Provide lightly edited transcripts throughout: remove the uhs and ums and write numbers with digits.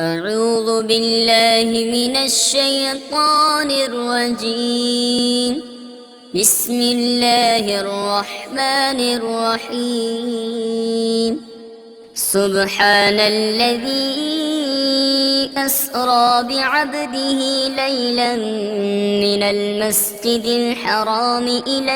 أعوذ بالله من الشيطان الرجيم. بسم الله الرحمن الرحيم. سبحان الذي أسرى بعبده ليلا من المسجد الحرام إلى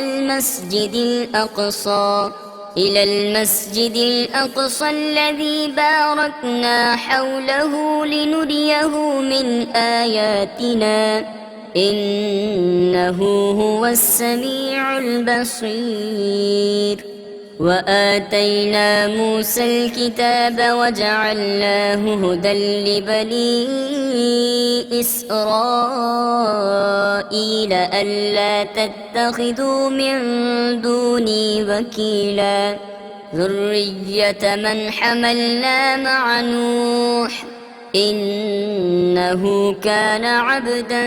المسجد الأقصى الذي باركنا حوله لنريه من آياتنا إنه هو السميع البصير. وآتينا موسى الكتاب وجعلناه هدى لبني إسرائيل ألا تتخذوا من دوني وكيلا ذرية من حملنا مع نوح إنه كان عبدا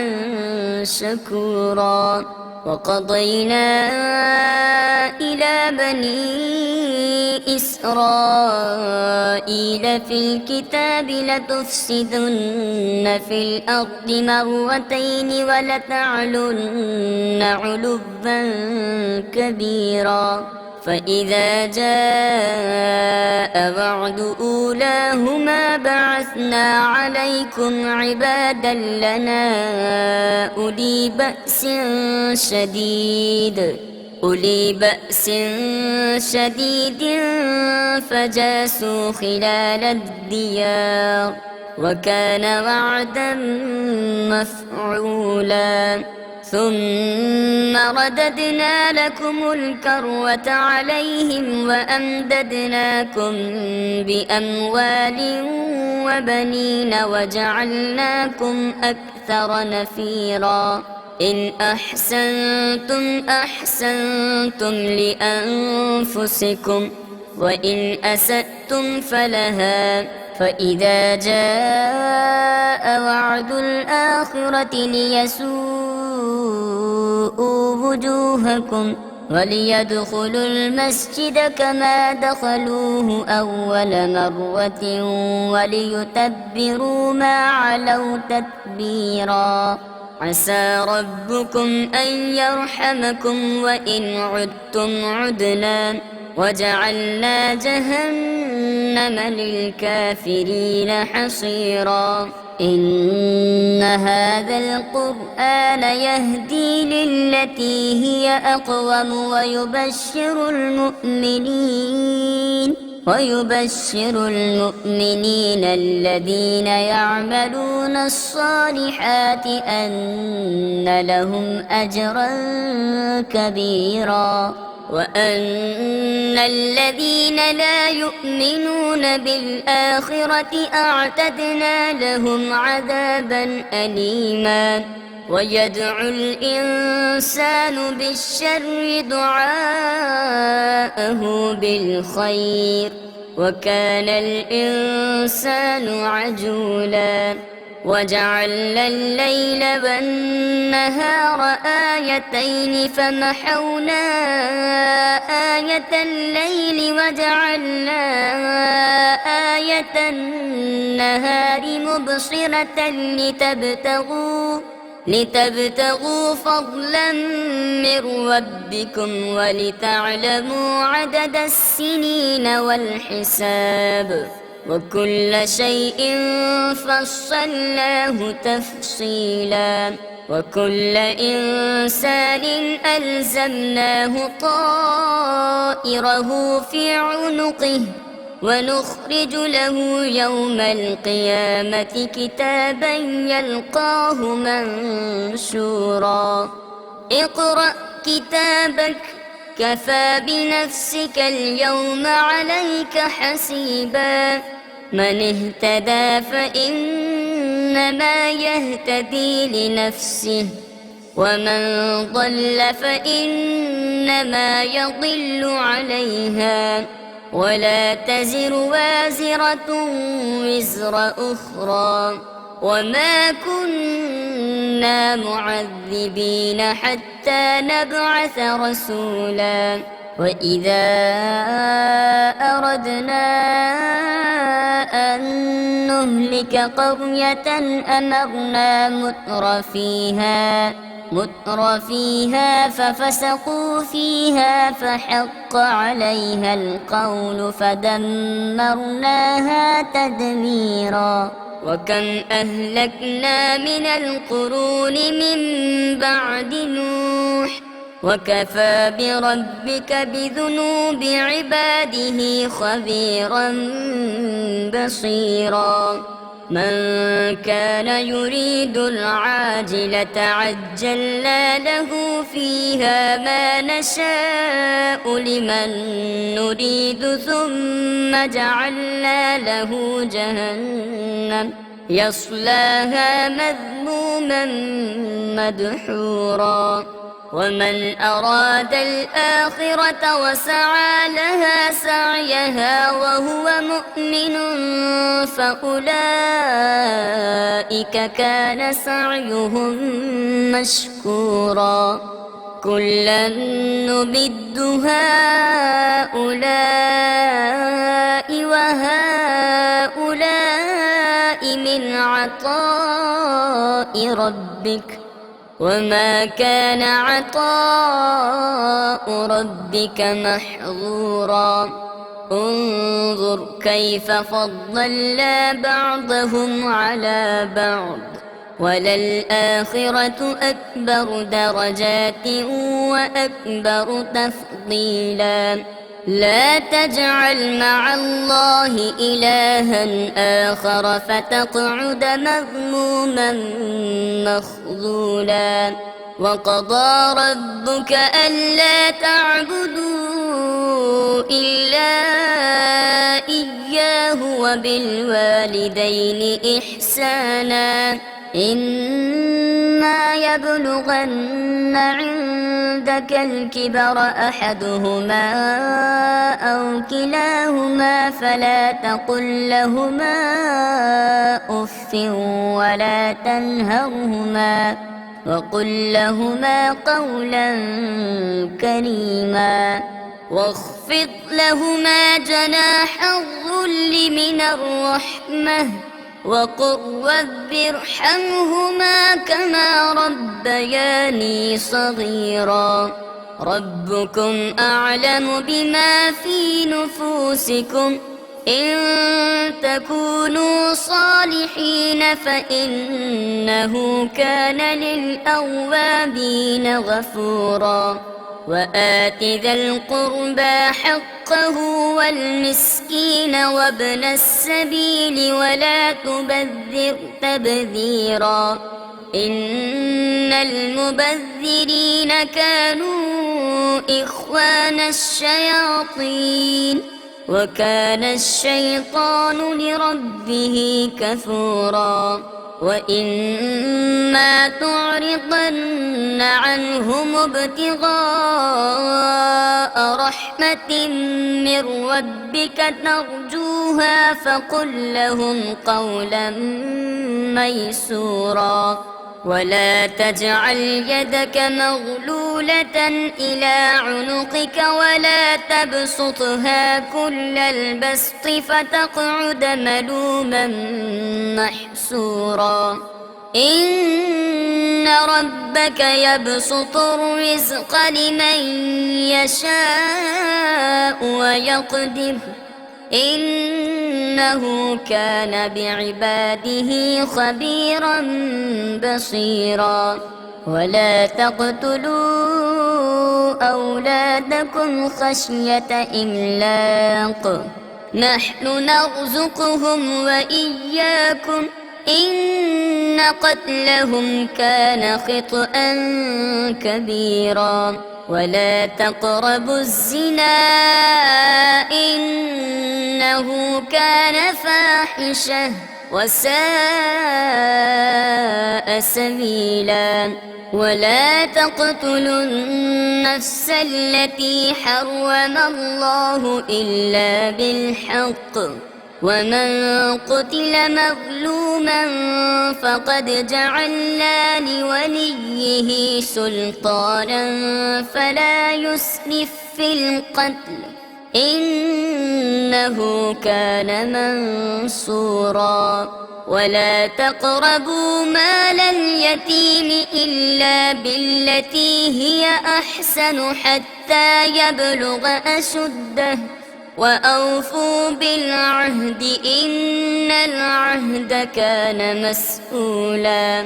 شكورا. وقضينا إلى بني إسرائيل في الكتاب لتفسدن في الأرض مرتين ولتعلن علوا كبيرا. فإذا جاء وعد أولاهما بعثنا عليكم عبادا لنا أولي بأس شديد فجاسوا خلال الديار وكان وعدا مفعولا. ثم رددنا لكم الكرة عليهم وأمددناكم بأموال وبنين وجعلناكم أكثر نفيرا. إن أحسنتم لأنفسكم وإن أسأتم فلها. فإذا جاء وعد الآخرة ليسوءوا وجوهكم وليدخلوا المسجد كما دخلوه أول مرة وليتبروا ما علوا تتبيرا. عسى ربكم أن يرحمكم وإن عدتم عدنا وجعلنا جهنم للكافرين حصيرا. إن هذا القرآن يهدي للتي هي أقوم ويبشر المؤمنين الذين يعملون الصالحات أن لهم أجرا كبيرا. وأن الذين لا يؤمنون بالآخرة أعتدنا لهم عذابا أليما. ويدعو الإنسان بالشر دعاءه بالخير وكان الإنسان عجولا. وجعلنا الليل والنهار آيتين فمحونا آية الليل وجعلنا آية النهار مبصرة لتبتغوا فضلا من ربكم ولتعلموا عدد السنين والحساب وكل شيء فصلناه تفصيلا. وكل إنسان ألزمناه طائره في عنقه ونخرج له يوم القيامة كتابا يلقاه منشورا. اقرأ كتابك كفى بنفسك اليوم عليك حسيبا. من اهتدى فإنما يهتدي لنفسه ومن ضل فإنما يضل عليها ولا تزر وازرة وزر أخرى وما كنا معذبين حتى نبعث رسولا. وإذا أردنا أن نهلك قرية أمرنا متر فيها ففسقوا فيها فحق عليها القول فدمرناها تدميرا. وكم أهلكنا من القرون من بعد نوح وكفى بربك بذنوب عباده خبيرا بصيرا. من كان يريد العاجلة عجلنا له فيها ما نشاء لمن نريد ثم جعلنا له جهنم يصلاها مذموما مدحورا. ومن أراد الآخرة وسعى لها سعيها وهو مؤمن فأولئك كان سعيهم مشكورا. كلا نمد هؤلاء وهؤلاء من عطاء ربك وما كان عطاء ربك محظورا. انظر كيف فضلنا بعضهم على بعض وللآخرة أكبر درجات وأكبر تفضيلا. لا تجعل مع الله إلها آخر فتقعد مذموما مخذولا. وقضى ربك ألا تعبدوا إلا إياه وبالوالدين إحسانا. إما يبلغن عندك الكبر أحدهما أو كلاهما فلا تقل لهما أف ولا تنهرهما وقل لهما قولا كريما. واخفض لهما جناح الذل من الرحمة وقل رب ارحمهما كما ربياني صغيرا. ربكم أعلم بما في نفوسكم إن تكونوا صالحين فإنه كان للأوابين غفورا. وآت ذا القربى حقه والمسكين وابن السبيل ولا تبذر تبذيرا. إن المبذرين كانوا إخوان الشياطين وكان الشيطان لربه كفورا. وإما تعرضن عنهم ابتغاء رحمة من ربك ترجوها فقل لهم قولا ميسورا. ولا تجعل يدك مغلولة إلى عنقك ولا تبسطها كل البسط فتقعد ملوما محسورا. إن ربك يبسط الرزق لمن يشاء ويقدر إنه كان بعباده خبيرا بصيرا. ولا تقتلوا أولادكم خشية إملاق نحن نرزقهم وإياكم إن قتلهم كان خطأ كبيرا. ولا تقربوا الزنا إنه كان فاحشة وساء سبيلا. ولا تقتلوا النفس التي حرم الله إلا بالحق ومن قتل مظلوما فقد جعلنا لوليه سلطانا فلا يسرف في القتل إنه كان منصورا ولا تقربوا مال اليتيم إلا بالتي هي أحسن حتى يبلغ أشده وأوفوا بالعهد إن العهد كان مسؤولا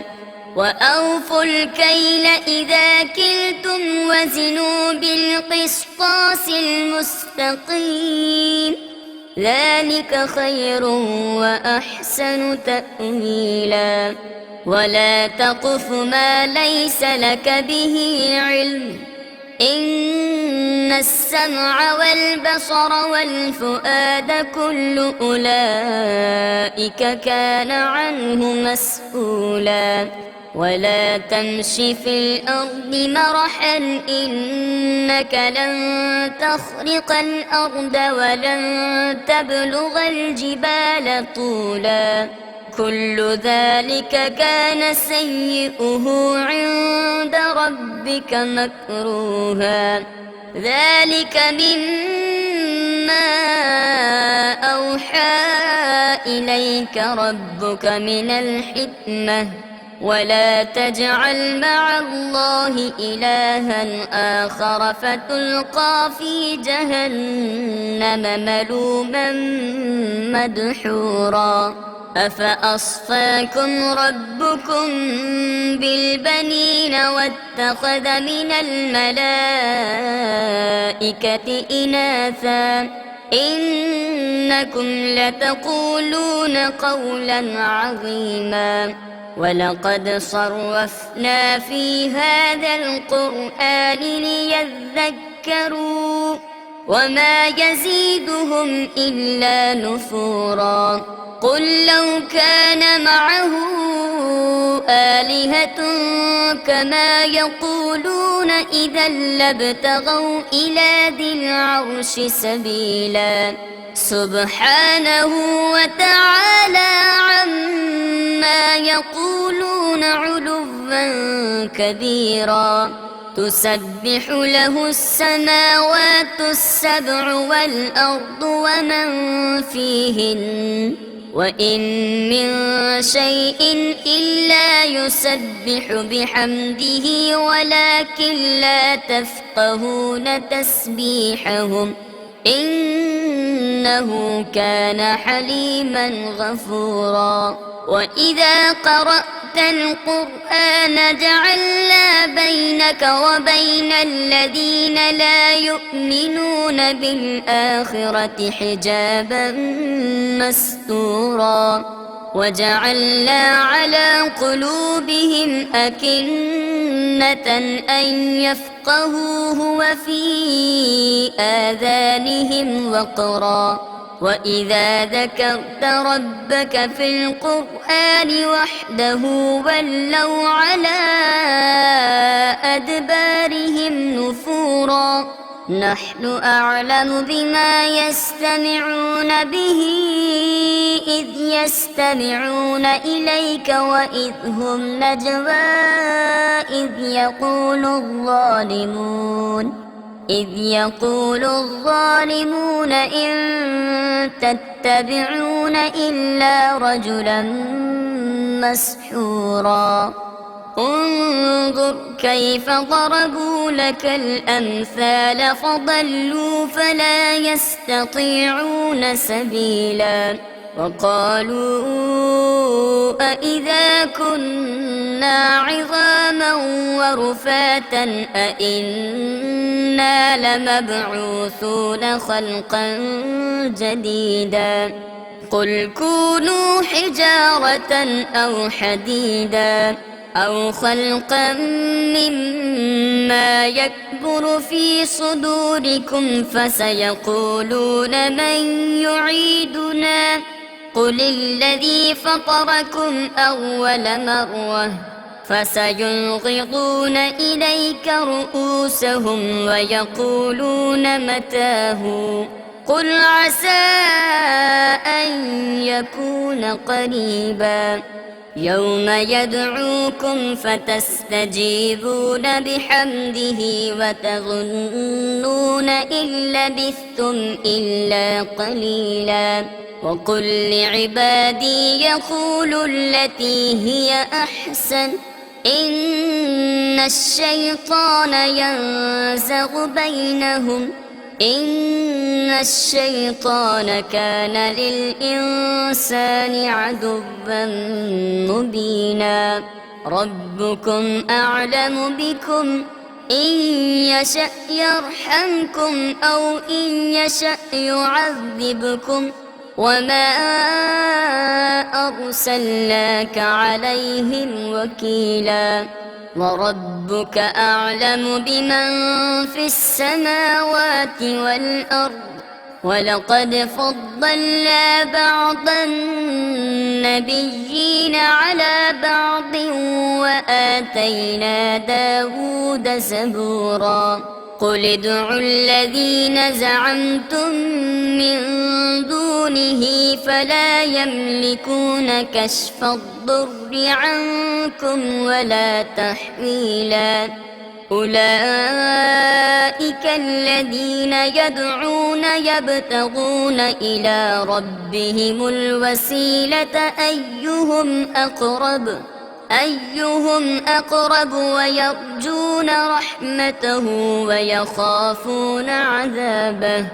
وأوفوا الكيل إذا كلتم وزنوا بالقسطاس المستقيم ذلك خير وأحسن تأويلا ولا تقف ما ليس لك به علم إن السمع والبصر والفؤاد كل أولئك كان عنه مسؤولا ولا تمش في الأرض مرحا إنك لن تخرق الأرض ولن تبلغ الجبال طولا كل ذلك كان سيئه عند ربك مكروها ذلك مما أوحى إليك ربك من الحكمة ولا تجعل مع الله إلها آخر فتلقى في جهنم ملوما مدحورا أفأصفاكم ربكم بالبنين واتخذ من الملائكة إناثا إنكم لتقولون قولا عظيما ولقد صرفنا في هذا القرآن ليذكروا وما يزيدهم إلا نفورا قل لو كان معه آلهة كما يقولون إذا لابتغوا إلى ذي العرش سبيلا سبحانه وتعالى عما يقولون علوا كبيرا تسبح له السماوات السبع والأرض ومن فيهن وإن من شيء إلا يسبح بحمده ولكن لا تفقهون تسبيحهم إنه كان حليما غفورا وإذا قرأت القرآن جعلنا بينك وبين الذين لا يؤمنون بالآخرة حجابا مستورا وجعلنا على قلوبهم أكنة أن يفقهوه وفي آذانهم وقرا وإذا ذكرت ربك في القرآن وحده ولوا على أدبارهم نفورا نحن أعلم بما يستمعون به إذ يستمعون إليك وإذ هم نجوى إذ يقول الظالمون إن تتبعون إلا رجلا مسحورا انظر كيف ضربوا لك الأمثال فضلوا فلا يستطيعون سبيلا وقالوا أإذا كنا عظاما ورفاتا أإنا لمبعوثون خلقا جديدا قل كونوا حجارة أو حديدا أو خلقا مما يكبر في صدوركم فسيقولون من يعيدنا قل الذي فطركم أول مرة فسينغضون إليك رؤوسهم ويقولون متاه قل عسى أن يكون قريبا يوم يدعوكم فتستجيبون بحمده وتظنون إن لبثتم إلا قليلا وقل لعبادي يقولوا التي هي أحسن إن الشيطان ينزغ بينهم إن الشيطان كان للإنسان عدوا مبينا ربكم أعلم بكم إن يشأ يرحمكم أو إن يشأ يعذبكم وما أرسلناك عليهم وكيلا وربك أعلم بمن في السماوات والأرض ولقد فضلنا بعض النبيين على بعض وآتينا داود زبورا قل ادعوا الذين زعمتم من دونه فلا يملكون كشف الضر عنكم ولا تحويلا أولئك الذين يدعون يبتغون إلى ربهم الوسيلة أيهم أقرب ويرجون رحمته ويخافون عذابه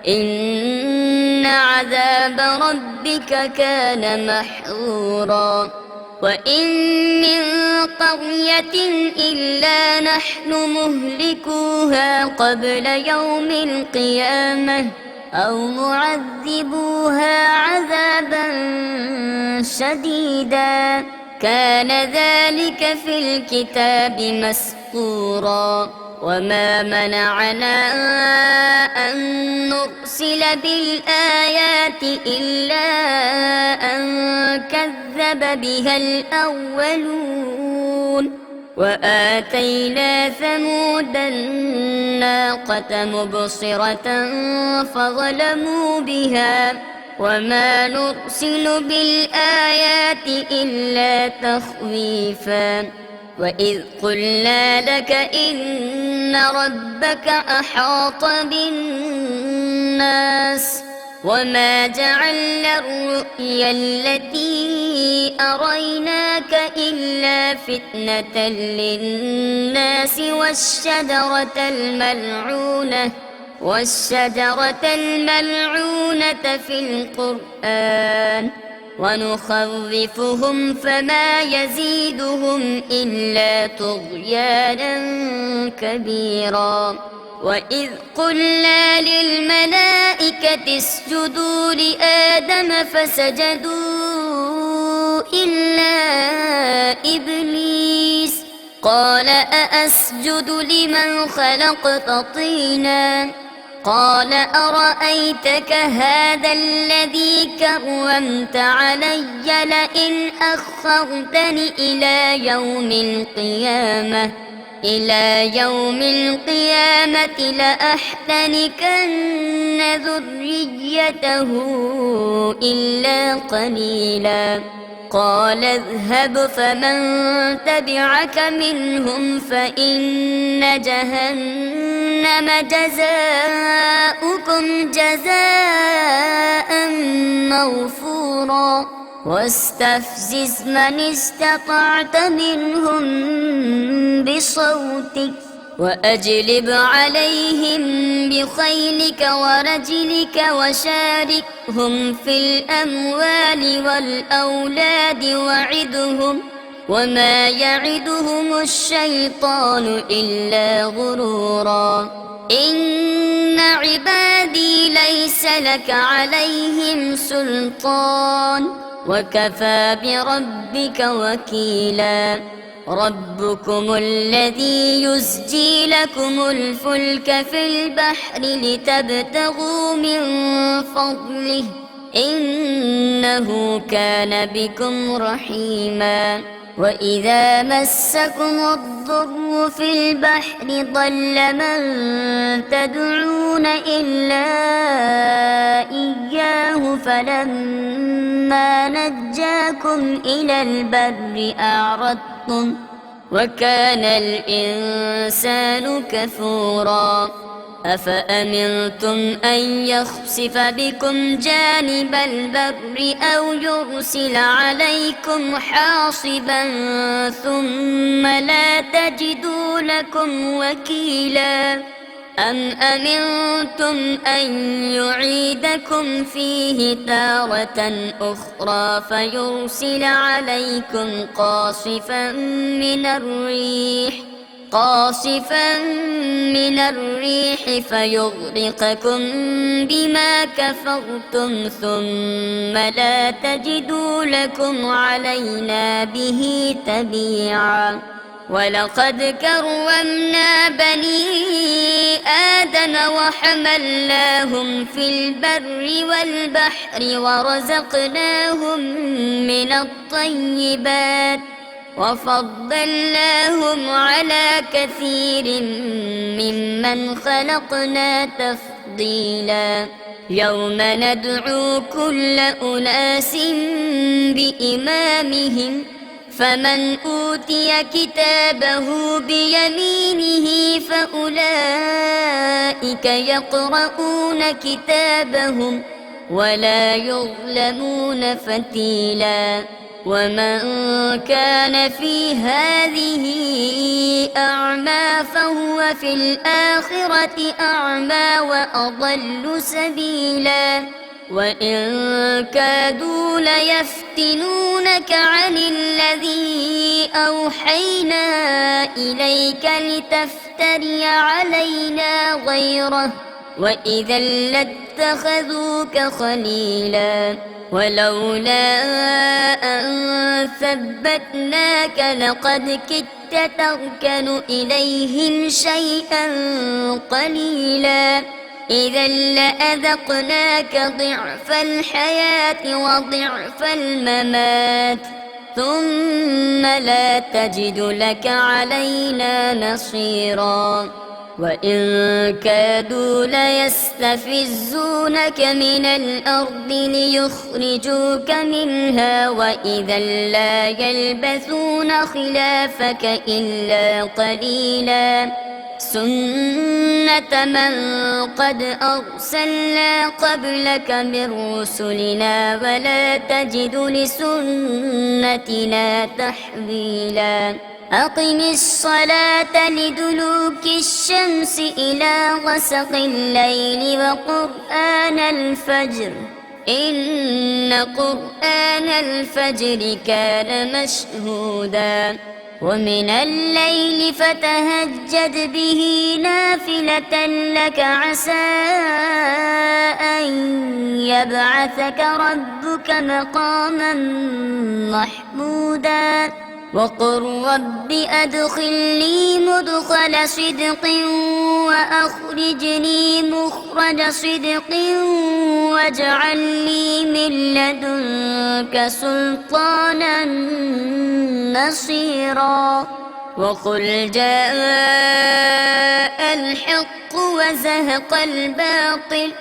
إن عذاب ربك كان محذورا وإن من قرية إلا نحن مهلكوها قبل يوم القيامة أو معذبوها عذابا شديدا كان ذلك في الكتاب مسطورا وما منعنا أن نرسل بالآيات إلا أن كذب بها الأولون وآتينا ثمود الناقة مبصرة فظلموا بها وما نرسل بالآيات إلا تخويفا وإذ قلنا لك إن ربك أحاط بالناس وما جعلنا الرؤيا التي أريناك إلا فتنة للناس والشجرة الملعونة في القرآن ونخوفهم فما يزيدهم إلا طغيانا كبيرا وإذ قلنا للملائكة اسجدوا لآدم فسجدوا إلا إبليس قال أأسجد لمن خلقت طينا قال أرأيتك هذا الذي كرمت علي لئن أخرتني إلى يوم القيامة لأحتنكن ذريته إلا قليلا قال اذهب فمن تبعك منهم فإن جهنم جزاؤكم جزاء موفورا واستفزز من استطعت منهم بصوتك وأجلب عليهم بخيلك ورجلك وشاركهم في الأموال والأولاد وعدهم وما يعدهم الشيطان إلا غرورا إن عبادي ليس لك عليهم سلطان وكفى بربك وكيلا ربكم الذي يزجي لكم الفلك في البحر لتبتغوا من فضله إنه كان بكم رحيما وإذا مسكم الضر في البحر ضل من تدعون إلا إياه فلما نجاكم إلى البر أعرضتم وكان الإنسان كفورا أفأمنتم أن يخسف بكم جانب البر أو يرسل عليكم حاصبا ثم لا تجدوا لكم وكيلا أم أمنتم أن يعيدكم فيه تارة أخرى فيرسل عليكم قاصفا من الريح فيغرقكم بما كفرتم ثم لا تجدوا لكم علينا به تبيعا ولقد كرمنا بني آدم وحملناهم في البر والبحر ورزقناهم من الطيبات وفضلناهم على كثير ممن خلقنا تفضيلا يوم ندعو كل أناس بإمامهم فمن أوتي كتابه بيمينه فأولئك يقرؤون كتابهم ولا يظلمون فتيلا ومن كان في هذه أعمى فهو في الآخرة أعمى وأضل سبيلا وإن كادوا ليفتنونك عن الذي أوحينا إليك لتفتري علينا غيره وإذا لاتخذوك خليلا ولولا أن ثبتناك لقد كدت تركن إليهم شيئا قليلا إذا لأذقناك ضعف الحياة وضعف الممات ثم لا تجد لك علينا نصيرا وإن كادوا ليستفزونك من الأرض ليخرجوك منها وإذا لا يلبثون خلافك إلا قليلا سنة من قد أرسلنا قبلك من رسلنا ولا تجد لسنتنا تحويلا أقم الصلاة لدلوك الشمس إلى غسق الليل وقرآن الفجر إن قرآن الفجر كان مشهودا ومن الليل فتهجد به نافلة لك عسى أن يبعثك ربك مقاما محمودا وقل رب أدخلني مدخل صدق وأخرجني مخرج صدق واجعل لي من لدنك سلطانا نصيرا وقل جاء الحق وزهق الباطل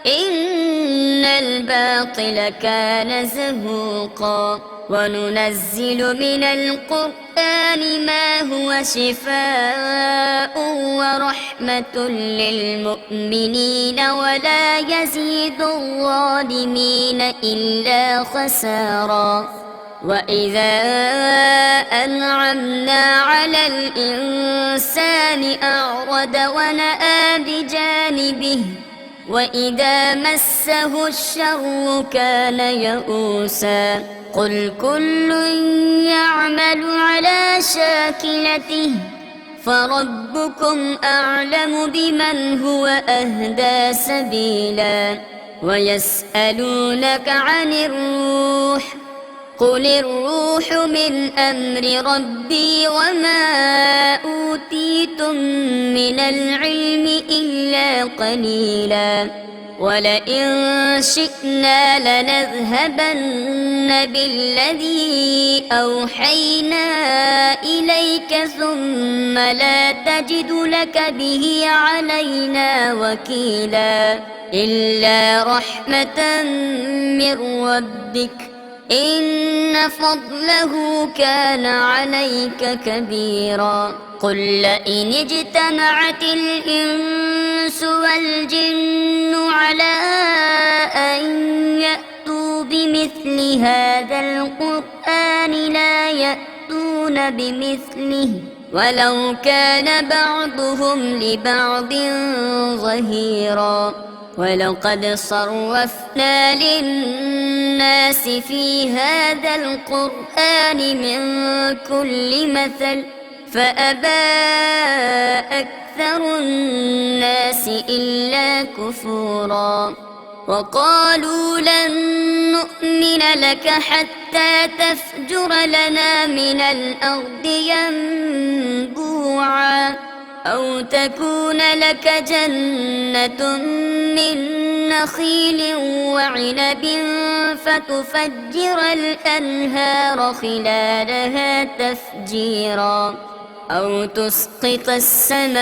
إن الباطل كان زهوقا وننزل من القرآن ما هو شفاء ورحمة للمؤمنين ولا يزيد الظالمين إلا خسارا وإذا أنعمنا على الإنسان أعرض ونأى بجانبه وإذا مسه الشر كان يئوسا قل كل يعمل على شاكلته فربكم أعلم بمن هو أهدى سبيلا ويسألونك عن الروح قل الروح من أمر ربي وما أوتيتم من العلم إلا قليلا ولئن شئنا لنذهبن بالذي أوحينا إليك ثم لا تجد لك به علينا وكيلا إلا رحمة من ربك إن فضله كان عليك كبيرا قل لئن اجتمعت الإنس والجن على أن يأتوا بمثل هذا القرآن لا يأتون بمثله ولو كان بعضهم لبعض ظهيرا ولقد صرفنا للناس في هذا القرآن من كل مثل فأبى أكثر الناس إلا كفورا وقالوا لن نؤمن لك حتى تفجر لنا من الأرض ينبوعا أو تكون لك جنة من نخيل وعنب فتفجر الأنهار خلالها تفجيرا أو تسقط السماء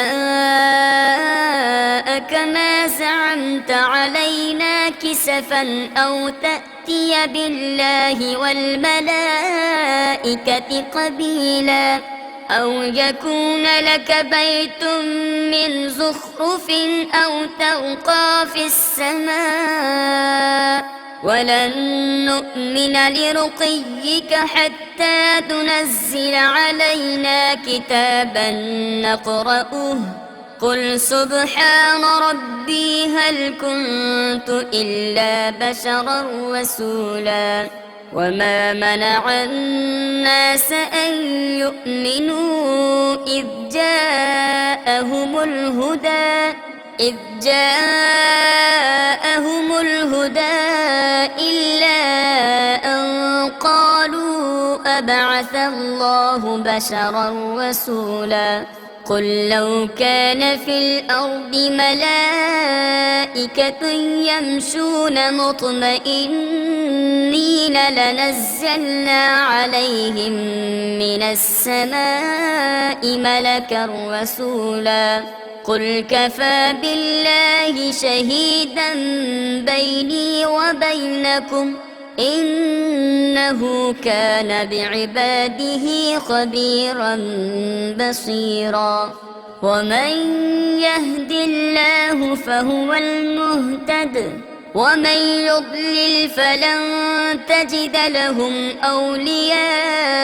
كما زعمت علينا كسفا أو تأتي بالله والملائكة قبيلا أو يكون لك بيت من زخرف أو ترقى في السماء ولن نؤمن لرقيك حتى تنزل علينا كتابا نقرأه قل سبحان ربي هل كنت إلا بشرا رسولا وما منع الناس أن يؤمنوا إذ جاءهم الهدى إلا أن قالوا أبعث الله بشرا رسولا قل لو كان في الأرض ملائكة يمشون مطمئنين لنزلنا عليهم من السماء ملكا رسولا قل كفى بالله شهيدا بيني وبينكم إنه كان بعباده خبيرا بصيرا ومن يهد الله فهو المهتد ومن يضلل فلن تجد لهم أولياء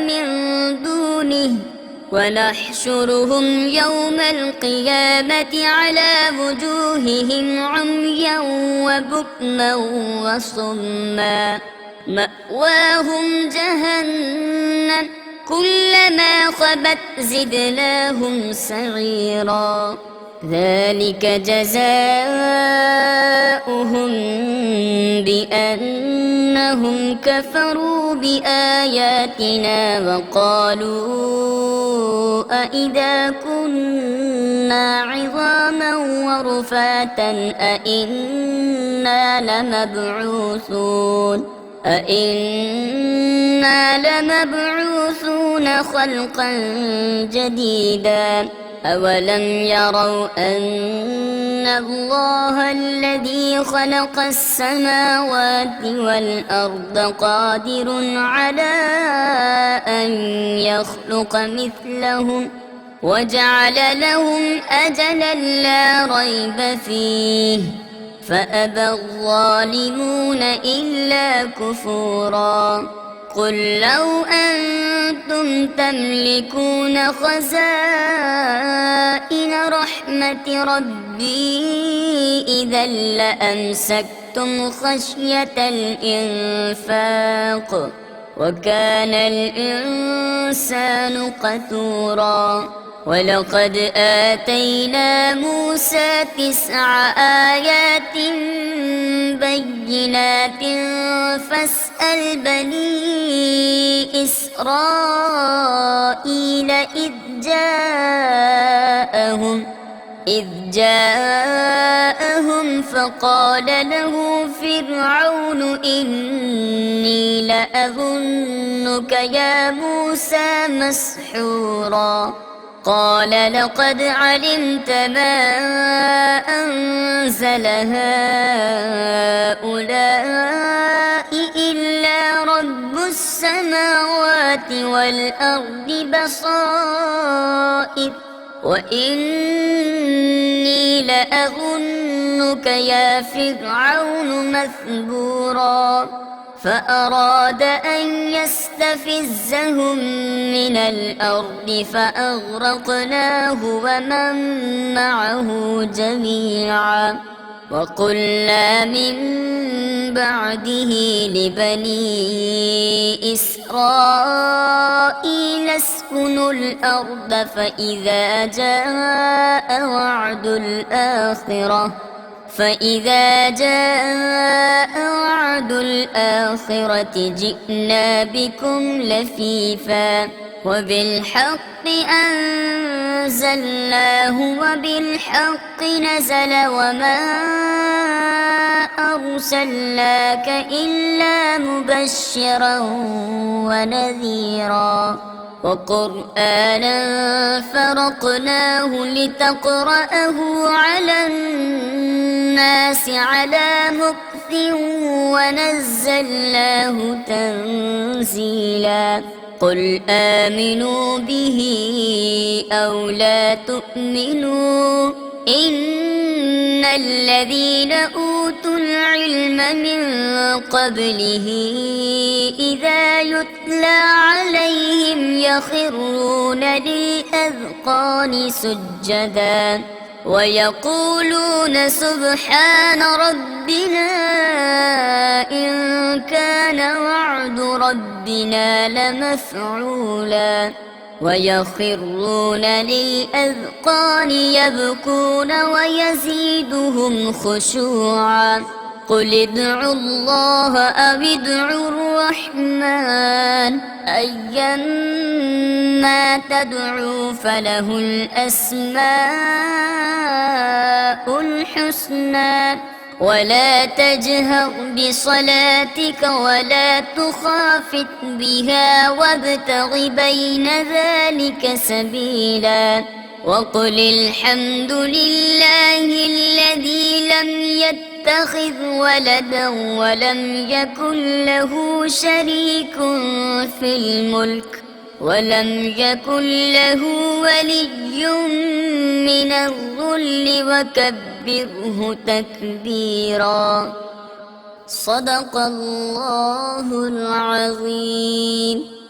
من دونه ونحشرهم يوم القيامة على وجوههم عميا وبكما وصما مأواهم جهنم كلما خبت زدناهم سعيرا ذلك جزاؤهم بأنهم كفروا بآياتنا وقالوا أإذا كنا عظاما ورفاتا أإنا لمبعوثون خلقا جديدا أولم يروا أن الله الذي خلق السماوات والأرض قادر على أن يخلق مثلهم وجعل لهم أجلا لا ريب فيه فأبى الظالمون إلا كفورا قل لو أنتم تملكون خزائن رحمة ربي إذا لأمسكتم خشية الإنفاق وكان الإنسان قتورا ولقد آتينا موسى 9 آيات بينات فاسأل بني إسرائيل إذ جاءهم فقال له فرعون إني لأظنك يا موسى مسحورا قال لقد علمت ما أنزل هؤلاء إلا رب السماوات والأرض بصائر وإني لأظنك يا فرعون مثبورا فأراد أن يستفزهم من الأرض فأغرقناه ومن معه جميعا وقلنا من بعده لبني إسرائيل اسكنوا الأرض فإذا جاء وعد الآخرة جئنا بكم لفيفا وبالحق أنزلناه وبالحق نزل وما أرسلناك إلا مبشرا ونذيرا وقرآنا فرقناه لتقرأه على الناس على مكث ونزلناه تنزيلا قل آمنوا به أو لا تؤمنوا إن الذين أوتوا العلم من قبله إذا يتلى عليهم يخرون للأذقان سجدا ويقولون سبحان ربنا إن كان وعد ربنا لمفعولا ويخرون للأذقان يبكون ويزيدهم خشوعا قل ادعوا الله أو ادعوا الرحمن أيما تدعوا فله الأسماء الحسنى ولا تجهر بصلاتك ولا تخافت بها وابتغ بين ذلك سبيلا وقل الحمد لله الذي لم يتخذ ولدا ولم يكن له شريك في الملك ولم يكن له ولي من الذل وكبره تكبيرا صدق الله العظيم.